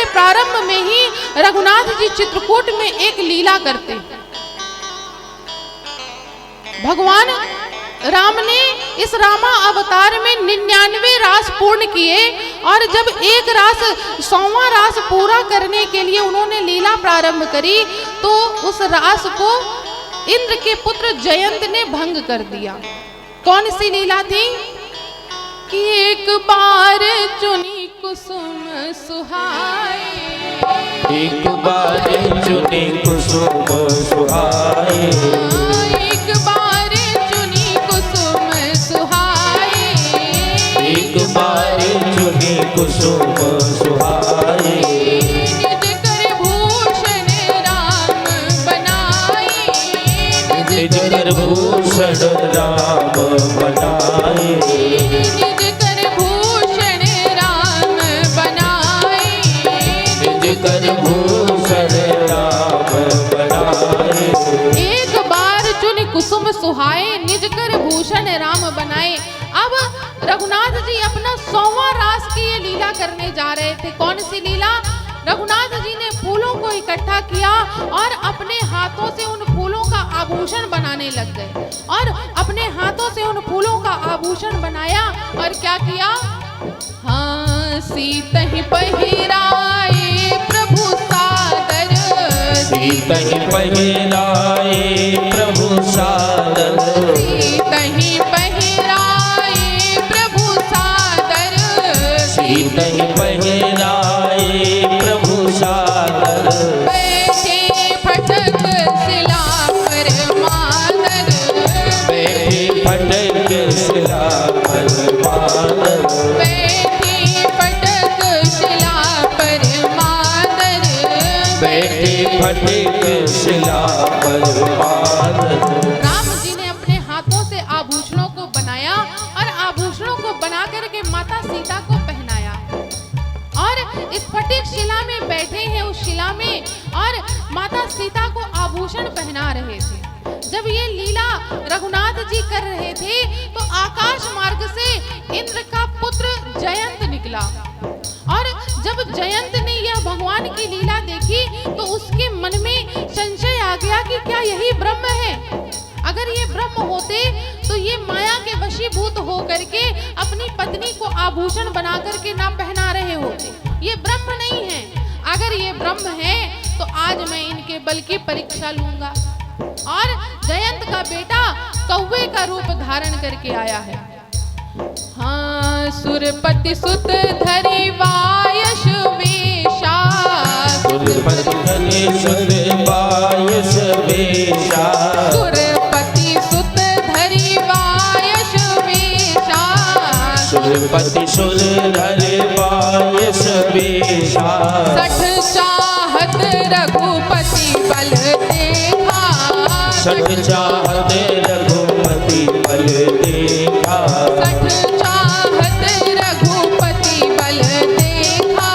प्रारंभ में ही रघुनाथ जी चित्रकूट में एक लीला करते। भगवान राम ने इस रामा अवतार में 99 रास पूर्ण किए और जब एक रास 100वां रास पूरा करने के लिए उन्होंने लीला प्रारंभ करी तो उस रास को इंद्र के पुत्र जयंत ने भंग कर दिया। कौन सी लीला थी कि एक बार चुनी कुसुम सुहाए, एक बार चुनी कुसुम सुहाए, एक बार चुनी कुसुम सुहाए, एक बार चुनी कुसुम सुहाए, निज कर भूषण राम बनाए, निज कर भूषण राम बनाए, निज कर भूषण राम बनाए, निज कर भूषण राम बनाए। एक बार चुन कुसुम सुहाए, निज कर भूषण राम बनाए। अब रघुनाथ जी अपना 100वां रास की ये लीला करने जा रहे थे। कौन सी लीला? रघुनाथ जी ने फूलों को इकट्ठा किया और अपने हाथों से उन फूलों का आभूषण बनाने लग गए और अपने हाथों से उन फूलों का आभूषण बनाया और क्या किया? हाँ, सीतहि पहिराए प्रभु सादर, सीतहि पहिराए प्रभु सादर, सीतहि पहिराए प्रभु सादर, सीतहि पहिराए प्रभु सादर, बैठे फटक शिला पर मादर, बैठे फटक शिला पर मादर, बैठे फटक शिला पर मादर, बैठे फटक शिला पर मादर। राम जी ने अपने हाथों से आभूषणों को बनाया और आभूषणों को बना करके माता सीता को पहनाया और इस फटिक शिला में बैठे हैं उस शिला में और माता सीता को आभूषण पहना रहे थे। जब ये लीला रघुनाथ जी कर रहे थे तो आकाश मार्ग से इंद्र का पुत्र जयंत निकला और जब जयंत ने यह भगवान की लीला देखी तो उसके मन में संशय आ गया कि क्या यही ब्रह्म है? अगर ये ब्रह्म होते तो ये माया के वशीभूत हो करके अपनी पत्नी को आभूषण बना करके ना पहना रहे होते। ये ब्रह्म नहीं है। अगर ये ब्रह्म है तो आज मैं इनके बल की परीक्षा लूंगा। और जयंत का बेटा कौवे का रूप धारण करके आया है। हाँ, सुरपति सुत धरि वायस वेशा, सुरपति सुत वायस वेशा, सुरपति सुत धरि वायस वेशा, सुरपति सुत धरि वायस वेशा, सठ चाहत रघुपति बल देखा, सठ चाहत रघुपति बल देखा, सठ चाहत रघुपति बल देखा,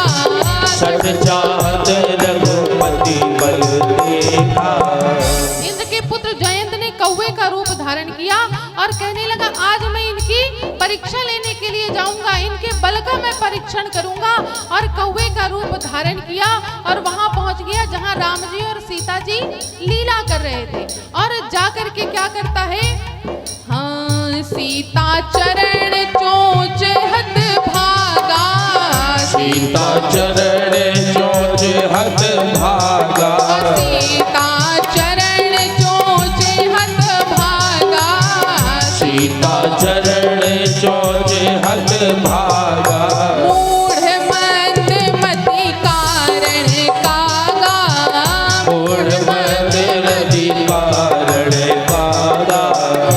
सठ चाहत रघुपति बल देखा। इंद्र के पुत्र जयंत ने कौवे का रूप धारण किया और कहने लगा आज मैं इनकी परीक्षा लेने के लिए जाऊंगा, इनके बल का मैं परीक्षण करूंगा। और कौवे का रूप धारण किया और वहां पहुंच गया जहां राम जी और सीता जी लीला कर रहे थे। और जाकर के क्या करता है? हाँ, सीता चरण चोंच हत भागा, सीता चरण चोंच हत भागा, सीता चरण चोंच हत भागा, सीता चरण चोंच हत भागा, मूढ़ मंद मति कारण कागा, मूढ़ मंद मति कारण कागा,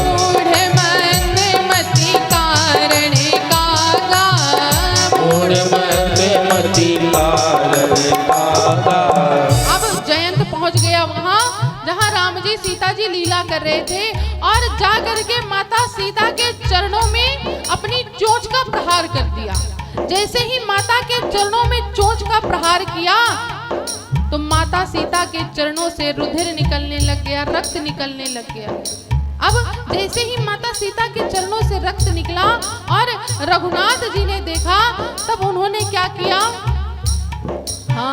मूढ़ मंद मति कारण कागा, मूढ़ मंद मति कारण कागा। अब जयंत पहुंच गया वहां जहां राम जी सीता जी लीला कर रहे थे और जा करके माता सीता के चरणों में अपनी चोंच का प्रहार कर दिया। जैसे ही माता के चरणों में चोंच का प्रहार किया तो माता सीता के चरणों से रुधिर निकलने लग गया, रक्त निकलने लग गया। अब जैसे ही माता सीता के चरणों से रक्त निकला और रघुनाथ जी ने देखा तब उन्होंने क्या किया? हाँ,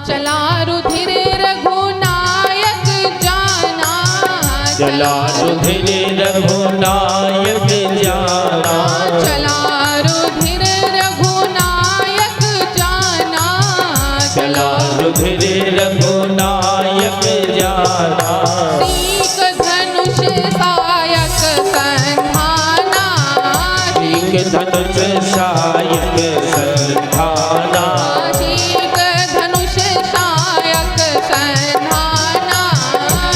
चला रुधिर रघुनायक जाना, चला रुधिर रघुनायक जाना, चला रुधिर रघुनायक जाना, चला रुधिर रघुनायक जाना। सीक धनुष सायक संधाना, सीक धनुष सायक संधाना, सीक धनुष सायक संधाना,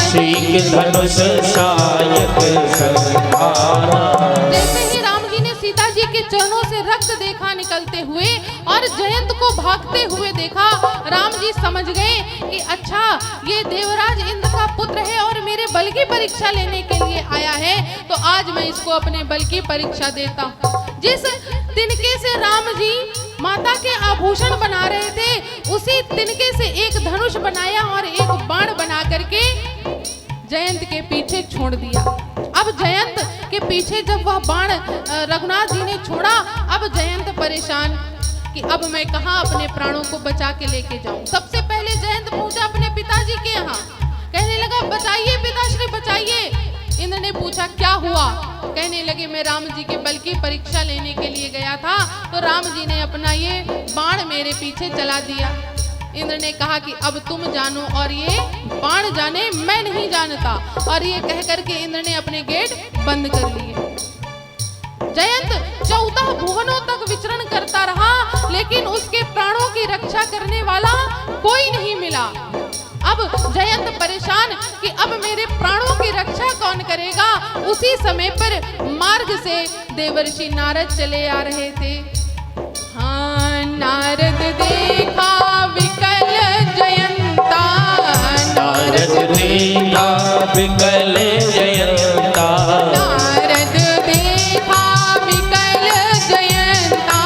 सीक धनुष सायक संधाना। जैसे ही राम जी ने सीता जी के चरणों से रक्त देखा निकलते हुए और जयंत को भागते हुए देखा, राम जी समझ गए कि अच्छा ये देवराज इंद्र का पुत्र है और मेरे बल की परीक्षा लेने के लिए आया है, तो आज मैं इसको अपने बल की परीक्षा देता हूँ। जिस तिनके से राम जी माता के आभूषण बना रहे थे, उसी तिनके से एक धनुष बनाया और एक बाण बना करके जयंत के पीछे छोड़ दिया। अब जयंत के पीछे जब वह बाण रघुनाथ जी ने छोड़ा, अब जयंत परेशान कि अब मैं कहाँ अपने प्राणों को बचा के लेके जाऊं। सबसे पहले जयंत पहुंचा अपने पिताजी के यहाँ, कहने लगा बचाइए पिताश्री बचाइए। इंद्र ने पूछा क्या हुआ? कहने लगे मैं राम जी के बल की परीक्षा लेने के लिए गया था, तो राम जी ने अपना ये बाण मेरे पीछे चला दिया। इंद्र ने कहा कि अब तुम जानो और ये बाण जाने, मैं नहीं जानता। और ये कह करके इंद्र ने अपने गेट बंद कर लिए। जयंत 14 भुवनों तक विचरण करता रहा, लेकिन उसके प्राणों की रक्षा करने वाला कोई नहीं मिला। अब जयंत परेशान कि अब मेरे प्राणों की रक्षा कौन करेगा। उसी समय पर मार्ग से देवर्षि नारद चले आ रहे थे। हाँ, नारद देखा विकल जयंता, नारद देखा विकल जयंता, नारद देखा विकल जयंता,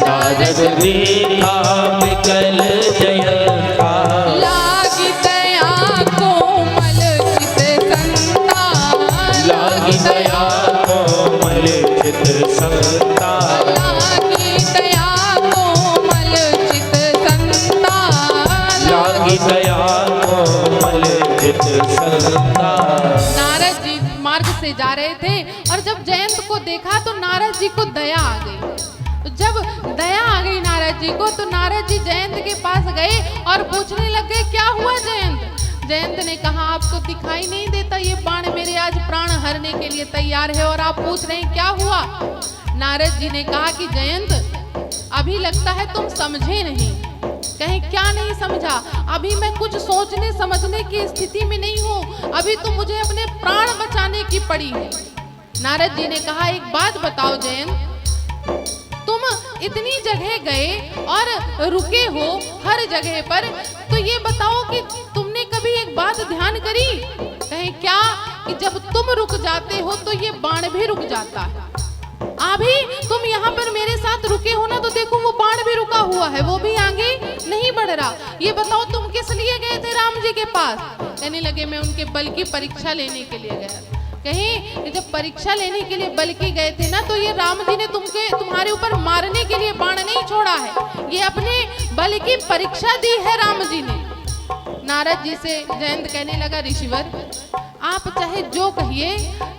नारद देखा विकल जयंता। लागी दया कोमल चित संता, लागी दया कोमल चित संता, लागी दया कोमल चित संता, लागी दया कोमल चित संता। नारद जी मार्ग से जा रहे थे और जब जयंत को देखा तो नारद जी को दया आ गई। तो जब दया आ गई नारद जी को, तो नारद जी जयंत के पास गए और पूछने लग गए क्या हुआ जयंत? जयंत ने कहा आपको दिखाई नहीं देता ये बाण मेरे आज प्राण हरने के लिए तैयार है और आप पूछ रहे हैं क्या हुआ? नारद जी ने कहा कि जयंत अभी लगता है तुम समझे नहीं। कहीं क्या नहीं समझा? अभी मैं कुछ सोचने समझने की स्थिति में नहीं हूँ, अभी तो मुझे अपने प्राण बचाने की पड़ी है। नारद जी ने कहा एक बात बताओ जयंत, तुम इतनी जगह गए और रुके हो हर जगह पर, तो ये बताओ कि तुमने कभी एक बात ध्यान करी? कहीं क्या कि जब तुम रुक जाते हो तो ये बाण भी रुक जाता है। अभी तुम यहाँ पर मेरे साथ रुके हो ना, तो देखो वो बाण भी रुका हुआ है, वो भी आगे नहीं बढ़ रहा। ये बताओ तुम किस लिए गए थे राम जी के पास? कहने लगे मैं उनके बल की परीक्षा लेने के लिए गया। कहीं जब परीक्षा लेने के लिए बल की गए थे ना, तो ये राम जी ने तुम्हारे ऊपर मारने के लिए बाण नहीं छोड़ा है, ये अपने बल की परीक्षा दी है राम जी ने। नारद जी से जयंत कहने लगा ऋषिवर आप चाहे जो कहिए,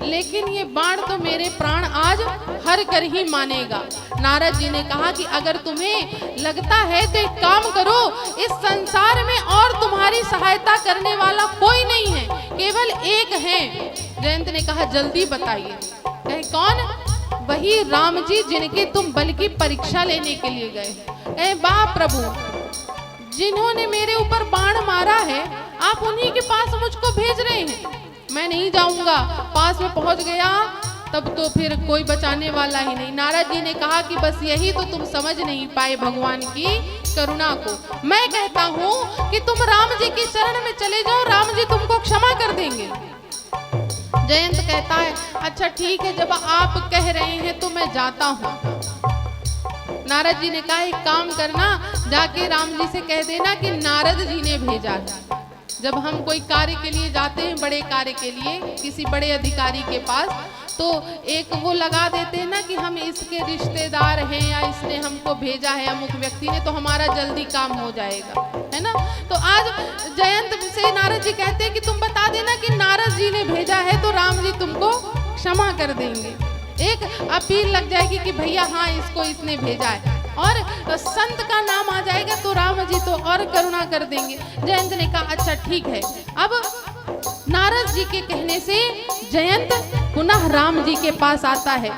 लेकिन ये बाण तो मेरे प्राण आज हर कर ही मानेगा। नारद जी ने कहा कि अगर तुम्हें लगता है तो एक काम करो, इस संसार में और तुम्हारी सहायता करने वाला कोई नहीं है, केवल एक है। जयंत ने कहा जल्दी बताइए। कहे कौन? वही राम जी जिनके तुम बल की परीक्षा लेने के लिए गए। कहे वाह प्रभु, जिन्होंने मेरे ऊपर बाण मारा है आप उन्हीं के पास मुझको भेज रहे हैं। मैं नहीं जाऊंगा। पास में पहुंच गया तब तो फिर कोई बचाने वाला ही नहीं। नारद जी ने कहा कि बस यही तो तुम समझ नहीं पाए भगवान की करुणा को। मैं कहता हूँ कि तुम राम जी के चरण में चले जाओ, राम जी तुमको क्षमा कर देंगे। जयंत कहता है अच्छा ठीक है, जब आप कह रहे हैं तो मैं जाता हूँ। नारद जी ने कहा एक काम करना, जाके राम जी से कह देना कि नारद जी ने भेजा है। जब हम कोई कार्य के लिए जाते हैं, बड़े कार्य के लिए किसी बड़े अधिकारी के पास, तो एक वो लगा देते हैं ना कि हम इसके रिश्तेदार हैं या इसने हमको भेजा है अमुक व्यक्ति ने, तो हमारा जल्दी काम हो जाएगा, है ना। तो आज जयंत से नारद जी कहते हैं कि तुम बता देना कि नारद जी ने भेजा है तो राम जी तुमको क्षमा कर देंगे। एक अपील लग जाएगी कि भैया हाँ इसको इसने भेजा है, और संत का नाम आ जाएगा तो राम जी तो और करुणा कर देंगे। जयंत ने कहा अच्छा ठीक है। अब नारद जी के कहने से जयंत पुनः राम जी के पास आता है।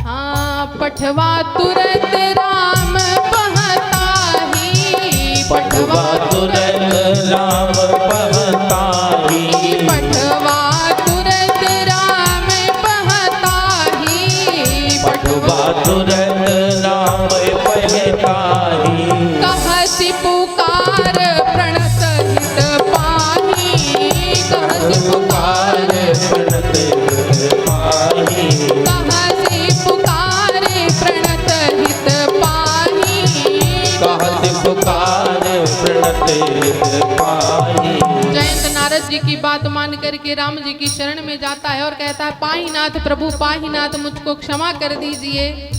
हाँ पठवा तुरंत राम पहताही, पठवा तुरंत राम पहताही, पठवा तुरंत राम पहताही, पठवा तुरंत राम पहताही। कहसी पुकार प्रणत हित पाही, कहसी पुकार प्रणत हित पाही, कहसी पुकार प्रणत हित पाही, कहत पुकार प्रणत हित पाही। जयंत नारद जी की बात मान करके राम जी की शरण में जाता है और कहता है पाहीनाथ प्रभु पाहीनाथ मुझको क्षमा कर दीजिए,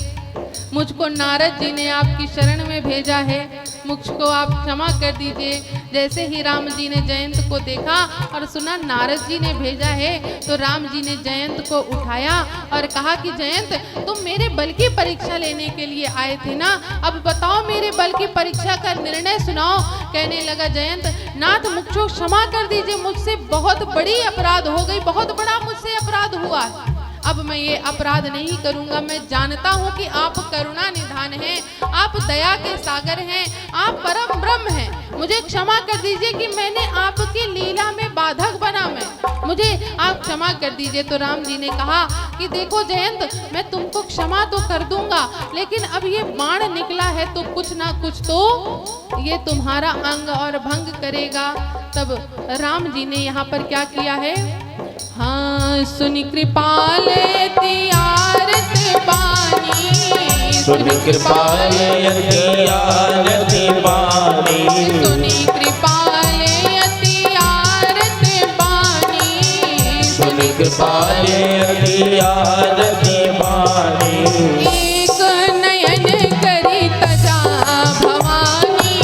मुझको नारद जी ने आपकी शरण में भेजा है, मुझको आप क्षमा कर दीजिए। जैसे ही राम जी ने जयंत को देखा और सुना नारद जी ने भेजा है, तो राम जी ने जयंत को उठाया और कहा कि जयंत तुम मेरे बल की परीक्षा लेने के लिए आए थे ना, अब बताओ मेरे बल की परीक्षा का निर्णय सुनाओ। कहने लगा जयंत नाथ मुझको क्षमा कर दीजिए, मुझसे बहुत बड़ी अपराध हो गई, बहुत बड़ा मुझसे अपराध हुआ है, अब मैं ये अपराध नहीं करूंगा। मैं जानता हूँ कि आप करुणा निधान हैं, आप दया के सागर हैं, आप परम ब्रह्म हैं, मुझे क्षमा कर दीजिए कि मैंने आपकी लीला में बाधक बना, मुझे आप क्षमा कर दीजिए। तो राम जी ने कहा कि देखो जयंत मैं तुमको क्षमा तो कर दूंगा, लेकिन अब ये बाण निकला है तो कुछ ना कुछ तो ये तुम्हारा अंग और भंग करेगा। तब राम जी ने यहाँ पर क्या किया है, हाँ सुनि कृपाल तियारत बानी, सुनि कृपाल तियारत बानी, सुनि कृपाल तियारत बानी, सुनि कृपाल तियारत बानी। एक नयन करी तजा भवानी,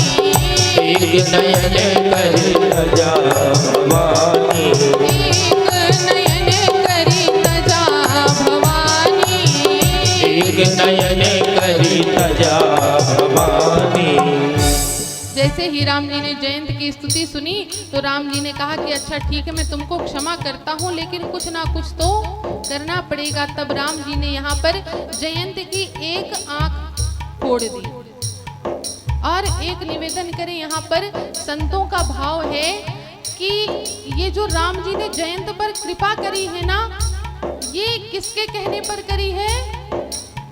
एक नयन करी तजा भवानी, एक नयन करी तजा भवानी। जैसे ही राम जी ने जयंत की स्तुति सुनी तो राम जी ने कहा कि अच्छा ठीक है मैं तुमको क्षमा करता हूँ, लेकिन कुछ ना कुछ तो करना पड़ेगा। तब राम जी ने यहाँ पर जयंत की एक आंख फोड़ दी। और एक निवेदन करें, यहाँ पर संतों का भाव है कि ये जो राम जी ने जयंत पर कृपा करी है ना, ये किसके कहने पर करी है,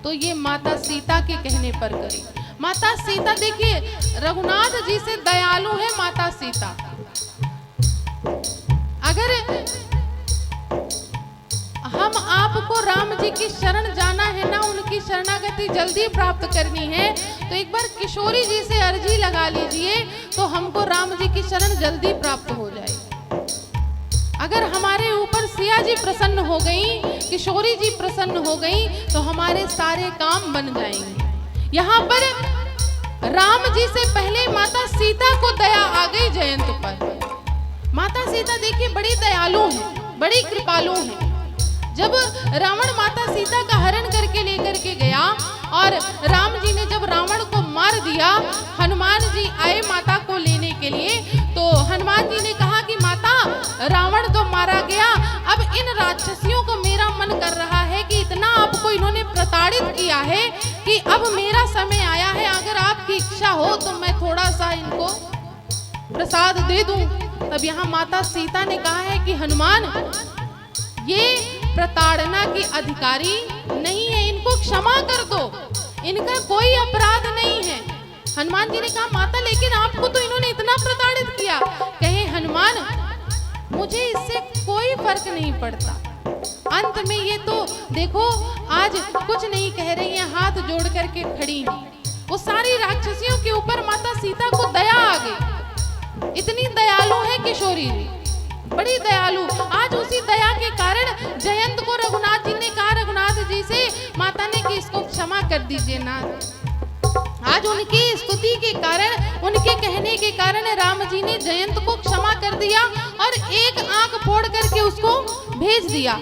तो ये माता सीता के कहने पर करी। माता सीता देखिए रघुनाथ जी से दयालु है माता सीता। अगर हम आपको राम जी की शरण जाना है ना, उनकी शरणागति जल्दी प्राप्त करनी है, तो एक बार किशोरी जी से अर्जी लगा लीजिए तो हमको राम जी की शरण जल्दी प्राप्त हो जाएगी। अगर हमारे ऊपर सिया जी प्रसन्न हो गई, किशोरी जी प्रसन्न हो गई, तो हमारे सारे काम बन जाएंगे। यहाँ पर राम जी से पहले माता सीता को दया आ गई जयंत पर। माता सीता देखिए बड़ी दयालु है, बड़ी कृपालु है। जब रावण माता सीता का हरण करके लेकर के गया और राम जी ने जब रावण को मार दिया, हनुमान जी आए माता को लेने के लिए, तो हनुमान जी ने कहा कि माता रावण तो मारा गया, अब इन राक्षसियों को मेरा मन कर रहा है कि इतना आपको इन्होंने प्रताड़ित किया है कि अब मेरा समय आया है, अगर आपकी इच्छा हो तो मैं थोड़ा सा इनको प्रसाद दे दूं। तब यहाँ माता सीता ने कहा है कि हनुमान ये प्रताड़ना की अधिकारी नहीं है, इनको क्षमा कर दो, इनका कोई अपराध नहीं है। हनुमान जी ने कहा माता लेकिन आपको तो इन्होंने इतना प्रताड़ित किया। कहे हनुमान मुझे इससे कोई फर्क नहीं पड़ता, अंत में ये तो देखो आज कुछ नहीं कह रही हैं, हाथ जोड़ करके खड़ी हैं। वो सारी राक्षसियों के ऊपर माता सीता को दया आ गई। इतनी दयालु है किशोरी जी, बड़ी दयालु। आज उसी दया के कारण जयंत को रघुनाथ जी ने कहा रघुनाथ जी से, माता ने कि इसको क्षमा कर दीजिए नाथ। आज उनकी स्तुति के कारण, उनके कहने के कारण राम जी ने जयंत को क्षमा कर दिया और एक आंख फोड़ करके उसको भेज दिया।